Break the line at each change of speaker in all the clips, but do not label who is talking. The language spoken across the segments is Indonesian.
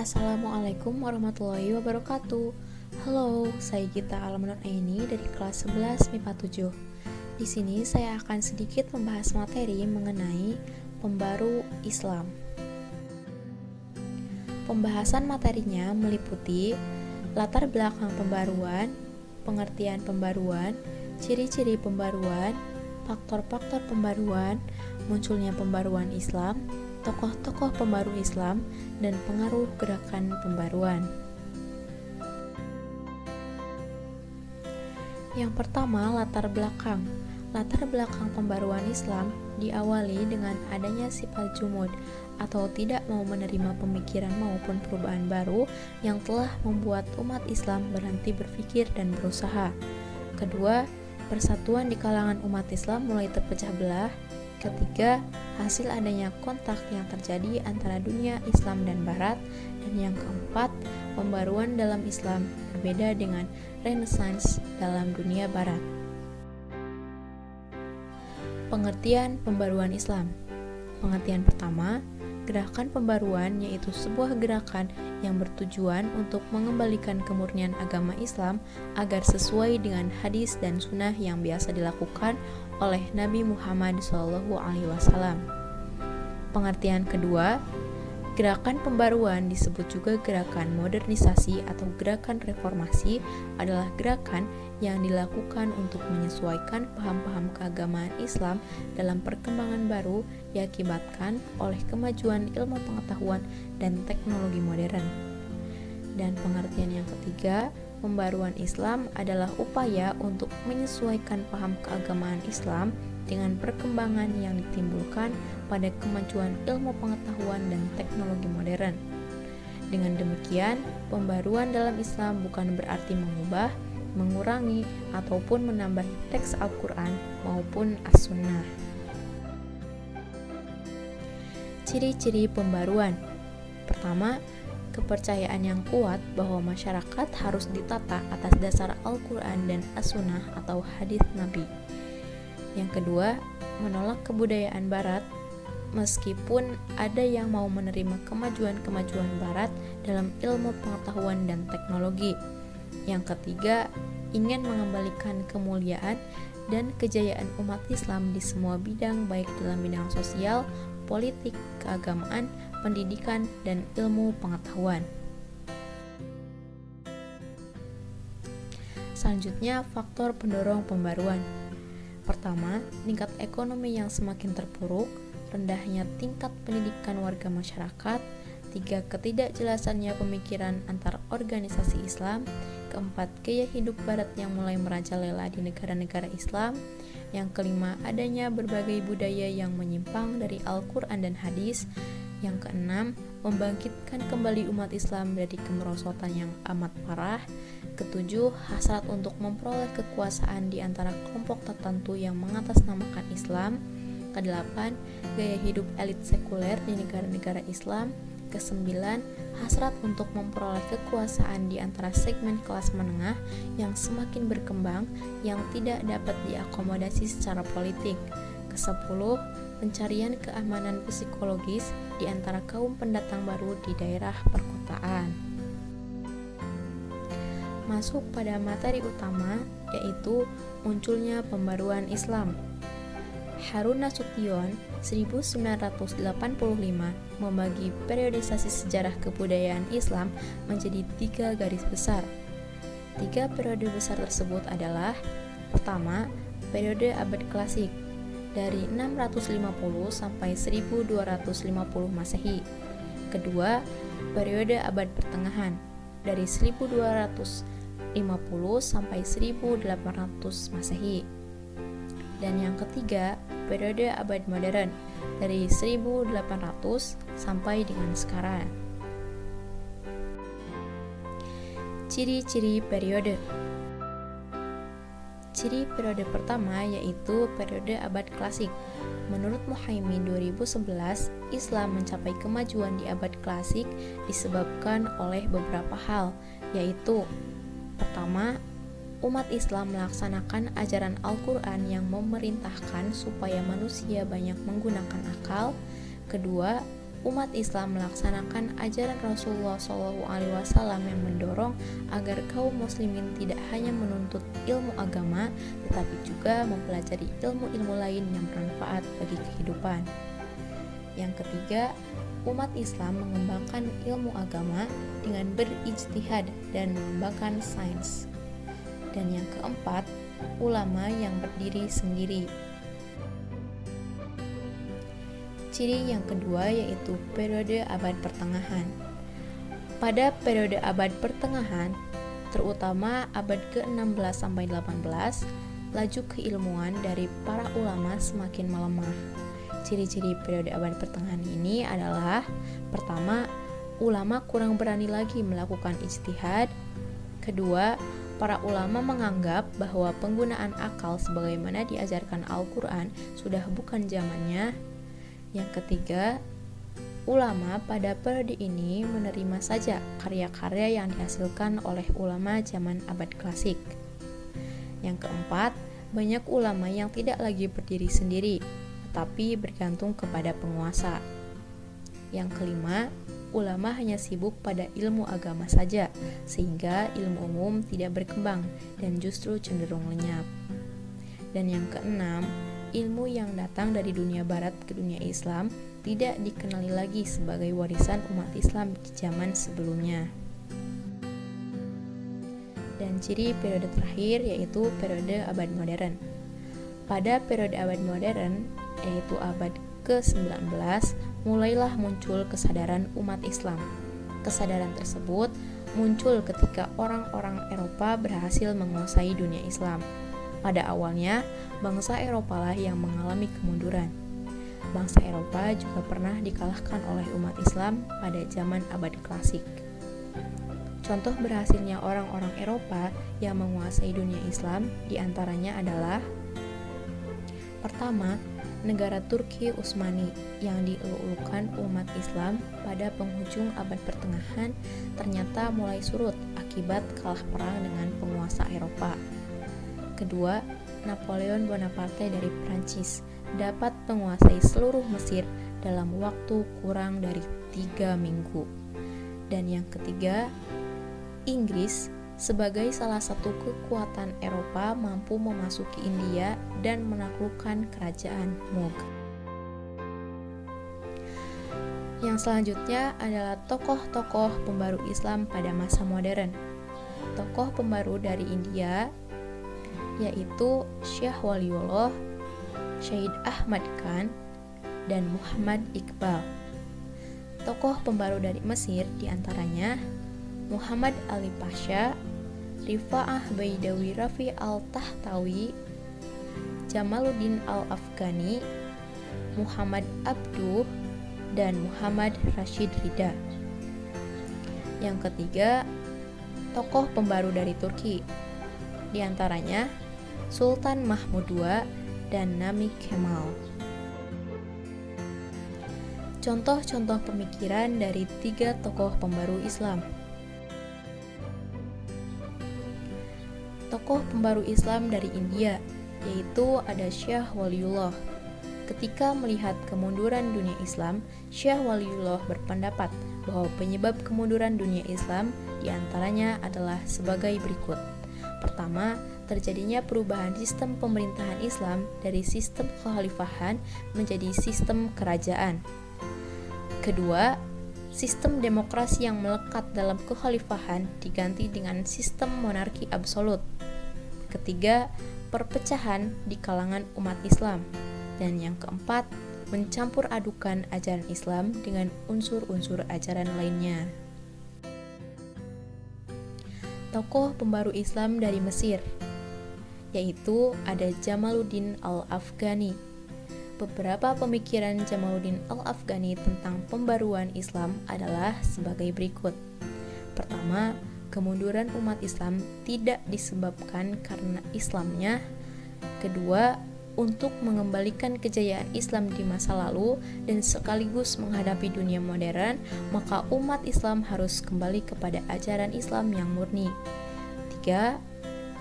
Assalamualaikum warahmatullahi wabarakatuh. Halo, saya Gita Almanur Aini dari kelas 11 MIPA 7. Di sini saya akan sedikit membahas materi mengenai pembaru Islam. Pembahasan materinya meliputi latar belakang pembaruan, pengertian pembaruan, ciri-ciri pembaruan, faktor-faktor pembaruan, munculnya pembaruan Islam, tokoh-tokoh pembaru Islam, dan pengaruh gerakan pembaruan. Yang pertama, latar belakang. Latar belakang pembaruan Islam diawali dengan adanya sifat jumud atau tidak mau menerima pemikiran maupun perubahan baru yang telah membuat umat Islam berhenti berpikir dan berusaha. Kedua, persatuan di kalangan umat Islam mulai terpecah belah. Ketiga, hasil adanya kontak yang terjadi antara dunia Islam dan Barat. Dan yang keempat, pembaruan dalam Islam berbeda dengan Renaissance dalam dunia Barat. Pengertian pembaruan Islam. Pengertian pertama, gerakan pembaruan yaitu sebuah gerakan yang bertujuan untuk mengembalikan kemurnian agama Islam agar sesuai dengan hadis dan sunnah yang biasa dilakukan oleh Nabi Muhammad SAW. Pengertian kedua, gerakan pembaruan disebut juga gerakan modernisasi atau gerakan reformasi adalah gerakan yang dilakukan untuk menyesuaikan paham-paham keagamaan Islam dalam perkembangan baru diakibatkan oleh kemajuan ilmu pengetahuan dan teknologi modern. Dan pengertian yang ketiga, pembaruan Islam adalah upaya untuk menyesuaikan paham keagamaan Islam dengan perkembangan yang ditimbulkan pada kemajuan ilmu pengetahuan dan teknologi modern. Dengan demikian, pembaruan dalam Islam bukan berarti mengubah, mengurangi, ataupun menambahi teks Al-Quran maupun As-Sunnah. Ciri-ciri pembaruan. Pertama, kepercayaan yang kuat bahwa masyarakat harus ditata atas dasar Al-Quran dan As-Sunnah atau hadits Nabi. Yang kedua, menolak kebudayaan Barat meskipun ada yang mau menerima kemajuan-kemajuan Barat dalam ilmu pengetahuan dan teknologi. Yang ketiga, ingin mengembalikan kemuliaan dan kejayaan umat Islam di semua bidang baik dalam bidang sosial, politik, keagamaan, pendidikan, dan ilmu pengetahuan. Selanjutnya, faktor pendorong pembaruan. Pertama, tingkat ekonomi yang semakin terpuruk, rendahnya tingkat pendidikan warga masyarakat. Tiga, ketidakjelasannya pemikiran antar organisasi Islam. Keempat, gaya hidup Barat yang mulai merajalela di negara-negara Islam. Yang kelima, adanya berbagai budaya yang menyimpang dari Al-Quran dan hadis. Yang keenam, membangkitkan kembali umat Islam dari kemerosotan yang amat parah. Ketujuh, hasrat untuk memperoleh kekuasaan di antara kelompok tertentu yang mengatasnamakan Islam. Kedelapan, gaya hidup elit sekuler di negara-negara Islam. Kesembilan, hasrat untuk memperoleh kekuasaan di antara segmen kelas menengah yang semakin berkembang yang tidak dapat diakomodasi secara politik. Kesepuluh, pencarian keamanan psikologis di antara kaum pendatang baru di daerah perkotaan. Masuk pada materi utama, yaitu munculnya pembaruan Islam. Harun Nasution 1985 membagi periodisasi sejarah kebudayaan Islam menjadi 3 garis besar. 3 periode besar tersebut adalah: pertama, periode abad klasik dari 650 sampai 1250 Masehi. Kedua, periode abad pertengahan dari 1250 sampai 1800 Masehi. Dan yang ketiga, periode abad modern dari 1800 sampai dengan sekarang. Ciri-ciri periode. Ciri periode pertama yaitu periode abad klasik. Menurut Muhaimin 2011, Islam mencapai kemajuan di abad klasik disebabkan oleh beberapa hal, yaitu: pertama, umat Islam melaksanakan ajaran Al-Quran yang memerintahkan supaya manusia banyak menggunakan akal. Kedua, umat Islam melaksanakan ajaran Rasulullah SAW yang mendorong agar kaum muslimin tidak hanya menuntut ilmu agama, tetapi juga mempelajari ilmu-ilmu lain yang bermanfaat bagi kehidupan. Yang ketiga, umat Islam mengembangkan ilmu agama dengan berijtihad dan mengembangkan sains. Dan yang keempat, ulama yang berdiri sendiri. Ciri yang kedua yaitu periode abad pertengahan. Pada periode abad pertengahan, terutama abad ke-16 sampai 18, laju keilmuan dari para ulama semakin melemah. Ciri-ciri periode abad pertengahan ini adalah: pertama, ulama kurang berani lagi melakukan ijtihad. Kedua, para ulama menganggap bahwa penggunaan akal sebagaimana diajarkan Al-Quran sudah bukan zamannya. Yang ketiga, ulama pada periode ini menerima saja karya-karya yang dihasilkan oleh ulama zaman abad klasik. Yang keempat, banyak ulama yang tidak lagi berdiri sendiri, tetapi bergantung kepada penguasa. Yang kelima, ulama hanya sibuk pada ilmu agama saja, sehingga ilmu umum tidak berkembang dan justru cenderung lenyap. Dan yang keenam, ilmu yang datang dari dunia barat ke dunia Islam tidak dikenali lagi sebagai warisan umat Islam di zaman sebelumnya. Dan ciri periode terakhir yaitu periode abad modern. Pada periode abad modern, yaitu abad ke-19, mulailah muncul kesadaran umat Islam. Kesadaran tersebut muncul ketika orang-orang Eropa berhasil menguasai dunia Islam. Pada awalnya, bangsa Eropa lah yang mengalami kemunduran. Bangsa Eropa juga pernah dikalahkan oleh umat Islam pada zaman abad klasik. Contoh berhasilnya orang-orang Eropa yang menguasai dunia Islam diantaranya adalah: pertama, negara Turki Utsmani yang dielulukan umat Islam pada penghujung abad pertengahan ternyata mulai surut akibat kalah perang dengan penguasa Eropa. Kedua, Napoleon Bonaparte dari Prancis dapat menguasai seluruh Mesir dalam waktu kurang dari 3 minggu. Dan yang ketiga, Inggris sebagai salah satu kekuatan Eropa mampu memasuki India dan menaklukkan kerajaan Mughal. Yang selanjutnya adalah tokoh-tokoh pembaru Islam pada masa modern. Tokoh pembaru dari India yaitu Syekh Waliullah, Syed Ahmad Khan, dan Muhammad Iqbal. Tokoh pembaru dari Mesir diantaranya Muhammad Ali Pasha, Rifa'ah Baidawi Rafi al-Tahtawi, Jamaluddin al-Afghani, Muhammad Abduh, dan Muhammad Rashid Ridha. Yang ketiga, tokoh pembaru dari Turki, diantaranya Sultan Mahmud II dan Nami Kemal. Contoh-contoh pemikiran dari 3 tokoh pembaru Islam. Tokoh pembaru Islam dari India, yaitu ada Syekh Waliullah. Ketika melihat kemunduran dunia Islam, Syekh Waliullah berpendapat bahwa penyebab kemunduran dunia Islam diantaranya adalah sebagai berikut. Pertama, terjadinya perubahan sistem pemerintahan Islam dari sistem kekhalifahan menjadi sistem kerajaan. Kedua, sistem demokrasi yang melekat dalam kekhalifahan diganti dengan sistem monarki absolut. Ketiga, perpecahan di kalangan umat Islam. Dan yang keempat, mencampur adukan ajaran Islam dengan unsur-unsur ajaran lainnya. Tokoh pembaru Islam dari Mesir, yaitu ada Jamaluddin al-Afghani. Beberapa pemikiran Jamaluddin al-Afghani tentang pembaruan Islam adalah sebagai berikut. Pertama, kemunduran umat Islam tidak disebabkan karena Islamnya. Kedua, untuk mengembalikan kejayaan Islam di masa lalu dan sekaligus menghadapi dunia modern, maka umat Islam harus kembali kepada ajaran Islam yang murni. 3.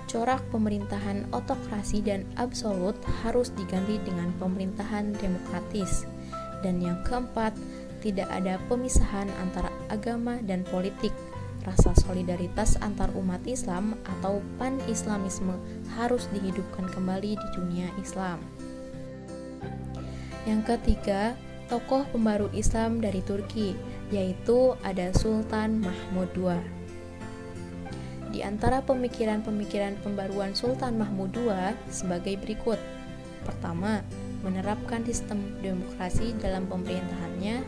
Corak pemerintahan otokrasi dan absolut harus diganti dengan pemerintahan demokratis. Dan yang keempat, tidak ada pemisahan antara agama dan politik. Rasa solidaritas antar umat Islam atau pan-islamisme harus dihidupkan kembali di dunia Islam. Yang ketiga, tokoh pembaru Islam dari Turki, yaitu ada Sultan Mahmud II. Di antara pemikiran-pemikiran pembaruan Sultan Mahmud II sebagai berikut. Pertama, menerapkan sistem demokrasi dalam pemerintahannya.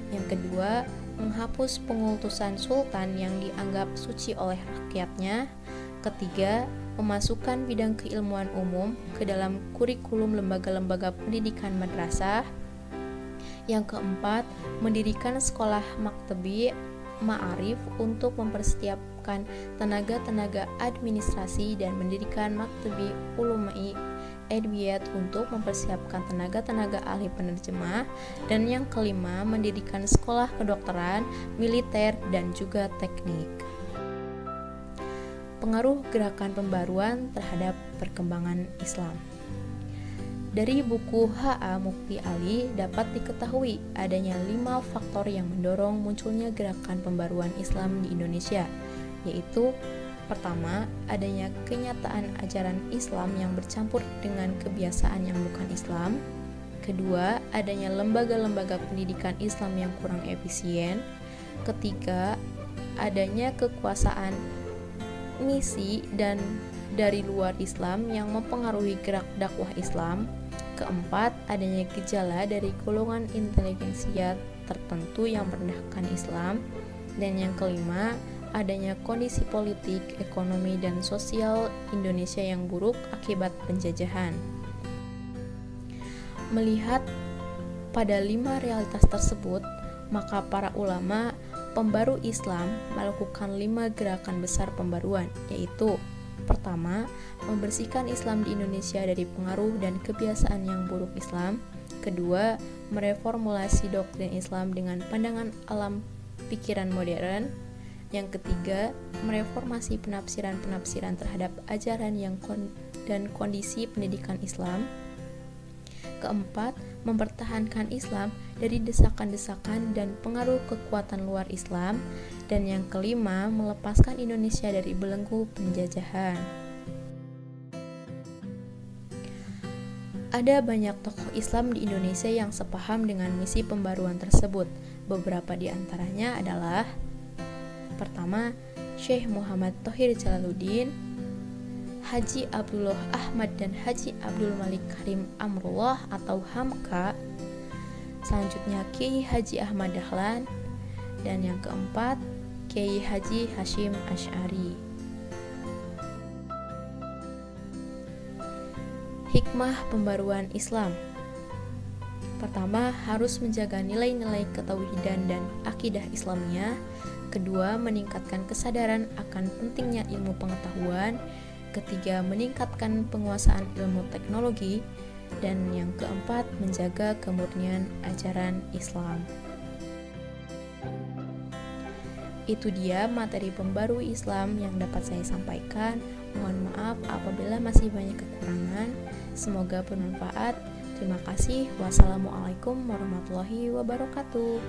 Yang kedua, menghapus pengultusan sultan yang dianggap suci oleh rakyatnya. Ketiga, memasukkan bidang keilmuan umum ke dalam kurikulum lembaga-lembaga pendidikan madrasah. Yang keempat, mendirikan sekolah maktabi ma'arif untuk mempersiapkan tenaga-tenaga administrasi dan mendirikan maktabi ulumai Edwiyat untuk mempersiapkan tenaga-tenaga ahli penerjemah. Dan yang kelima, mendirikan sekolah kedokteran, militer, dan juga teknik. Pengaruh gerakan pembaruan terhadap perkembangan Islam. Dari buku H.A. Mukti Ali dapat diketahui adanya 5 faktor yang mendorong munculnya gerakan pembaruan Islam di Indonesia, yaitu pertama, adanya kenyataan ajaran Islam yang bercampur dengan kebiasaan yang bukan Islam. Kedua, adanya lembaga-lembaga pendidikan Islam yang kurang efisien. Ketiga, adanya kekuasaan misi dan dari luar Islam yang mempengaruhi gerak dakwah Islam. Keempat, adanya gejala dari golongan intelijensia tertentu yang merendahkan Islam. Dan yang kelima, adanya kondisi politik, ekonomi, dan sosial Indonesia yang buruk akibat penjajahan. Melihat pada 5 realitas tersebut, maka para ulama pembaru Islam melakukan 5 gerakan besar pembaruan, yaitu pertama, membersihkan Islam di Indonesia dari pengaruh dan kebiasaan yang buruk Islam. Kedua, mereformulasi doktrin Islam dengan pandangan alam pikiran modern. Yang ketiga, mereformasi penafsiran-penafsiran terhadap ajaran dan kondisi pendidikan Islam. Keempat, mempertahankan Islam dari desakan-desakan dan pengaruh kekuatan luar Islam. Dan yang kelima, melepaskan Indonesia dari belenggu penjajahan. Ada banyak tokoh Islam di Indonesia yang sepaham dengan misi pembaruan tersebut. Beberapa di antaranya adalah: pertama, Syekh Muhammad Thohir Jalaluddin, Haji Abdullah Ahmad dan Haji Abdul Malik Karim Amrullah atau Hamka. Selanjutnya Kiai Haji Ahmad Dahlan. Dan yang keempat, Kiai Haji Hashim Asy'ari. Hikmah pembaruan Islam. Pertama, harus menjaga nilai-nilai ketauhidan dan akidah Islamnya. Kedua, meningkatkan kesadaran akan pentingnya ilmu pengetahuan. Ketiga, meningkatkan penguasaan ilmu teknologi. Dan yang keempat, menjaga kemurnian ajaran Islam. Itu dia materi pembaru Islam yang dapat saya sampaikan. Mohon maaf apabila masih banyak kekurangan. Semoga bermanfaat. Terima kasih. Wassalamualaikum warahmatullahi wabarakatuh.